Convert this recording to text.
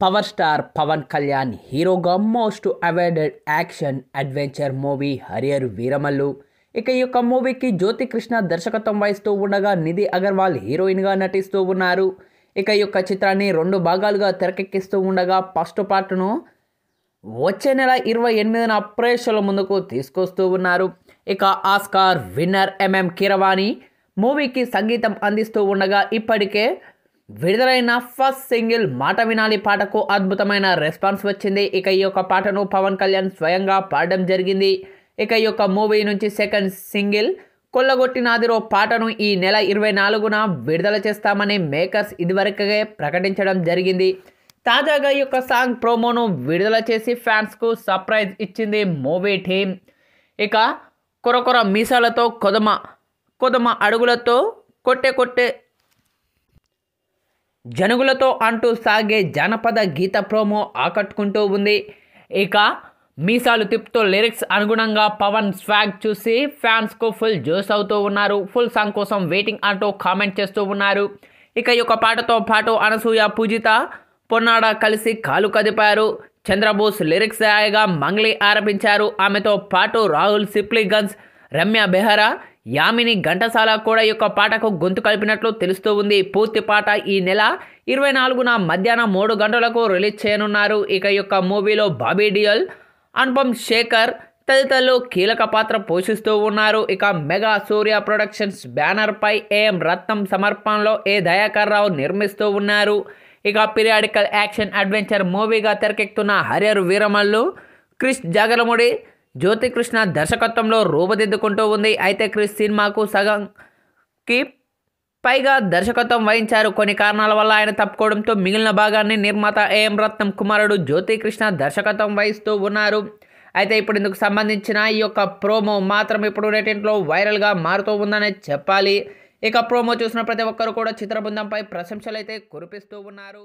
Power star Pawan Kalyan హీరోగా most awaited action adventure movie Harrier Veeramallu. ఇక ఈ యొక్క మూవీకి జ్యోతి కృష్ణ దర్శకత్వం వహిస్తూ ఉండగా నిధి అగర్వాల్ హీరోయిన్గా నటిస్తూ ఉన్నారు. ఇక ఈ యొక్క చిత్రాన్ని 2 భాగాలుగా తెరకెక్కిస్తూ ఉండగా ఫస్ట్ పార్ట్ను వచ్చే నెల 28న ప్రేక్షకుల ముందుకు తీసుకొస్తూ ఉన్నారు. ఇక ఆస్కార్ విన్నర్ కీరవాణి మూవీకి సంగీతం అందిస్తూ ఉండగా ఇప్పటికే విడుదలైన ఫస్ట్ సింగిల్ మాట వినాలి పాటకు అద్భుతమైన రెస్పాన్స్ వచ్చింది. ఇక ఈ యొక్క పాటను పవన్ కళ్యాణ్ స్వయంగా పాడడం జరిగింది. ఇక ఈ యొక్క మూవీ నుంచి సెకండ్ సింగిల్ కొల్లగొట్టినాదిరో పాటను ఈ నెల 24న విడుదల చేస్తామని మేకర్స్ ఇదివరకే ప్రకటించడం జరిగింది. తాజాగా ఈ యొక్క సాంగ్ ప్రోమోను విడుదల చేసి ఫ్యాన్స్కు సర్ప్రైజ్ ఇచ్చింది మూవీ టీమ్. ఇక కొరకొర మీసాలతో కొదమ అడుగులతో కొట్టే జనుగులతో అంటూ సాగే జానపద గీత ప్రోమో ఆకట్టుకుంటూ ఉంది. ఇక మీసాలు తిప్పుతూ లిరిక్స్ అనుగుణంగా పవన్ స్వాగ్ చూసి ఫ్యాన్స్కు ఫుల్ జోస్ అవుతూ ఉన్నారు. ఫుల్ సాంగ్ కోసం వెయిటింగ్ అంటూ కామెంట్ చేస్తూ ఉన్నారు. ఇక ఈ యొక్క పాటతో పాటు అనసూయ, పూజిత, పొన్నాడ కలిసి కాలు కదిపారు. చంద్రబోస్ లిరిక్స్ రాయగా మంగ్లీ ఆరపించారు. ఆమెతో పాటు రాహుల్ సిప్లిగన్స్, రమ్య బెహరా, యామిని ఘంటసాల కూడా ఈ యొక్క పాటకు గొంతు కలిపినట్లు తెలుస్తూ ఉంది. పూర్తి పాట ఈ నెల 24న మధ్యాహ్నం 3 గంటలకు రిలీజ్ చేయనున్నారు. ఇక ఈ యొక్క మూవీలో బాబీ డియోల్, అనుపమ్ శేఖర్ తదితరులు కీలక పాత్ర పోషిస్తూ ఉన్నారు. ఇక మెగా సూర్య ప్రొడక్షన్స్ బ్యానర్పై ఏఎం రత్నం సమర్పణలో దయాకర్ రావు నిర్మిస్తూ ఉన్నారు. ఇక పీరియాడికల్ యాక్షన్ అడ్వెంచర్ మూవీగా తెరకెక్కుతున్న హరియర్ వీరమల్లు క్రిష్ జాగరముడి, జ్యోతి కృష్ణ దర్శకత్వంలో రూపుదిద్దుకుంటూ ఉంది. అయితే క్రిష్ సినిమాకు సగంకి పైగా దర్శకత్వం వహించారు. కొన్ని కారణాల వల్ల ఆయన తప్పుకోవడంతో మిగిలిన భాగాన్ని నిర్మాత ఏఎం రత్నం కుమారుడు జ్యోతి కృష్ణ దర్శకత్వం వహిస్తూ ఉన్నారు. అయితే ఇప్పుడు ఇందుకు సంబంధించిన ఈ యొక్క ప్రోమో మాత్రం ఇప్పుడు నెట్టింట్లో వైరల్గా మారుతూ ఉందనే చెప్పాలి. ఇక ప్రోమో చూసిన ప్రతి ఒక్కరు కూడా చిత్ర బృందంపై ప్రశంసలు అయితే కురిపిస్తూ ఉన్నారు.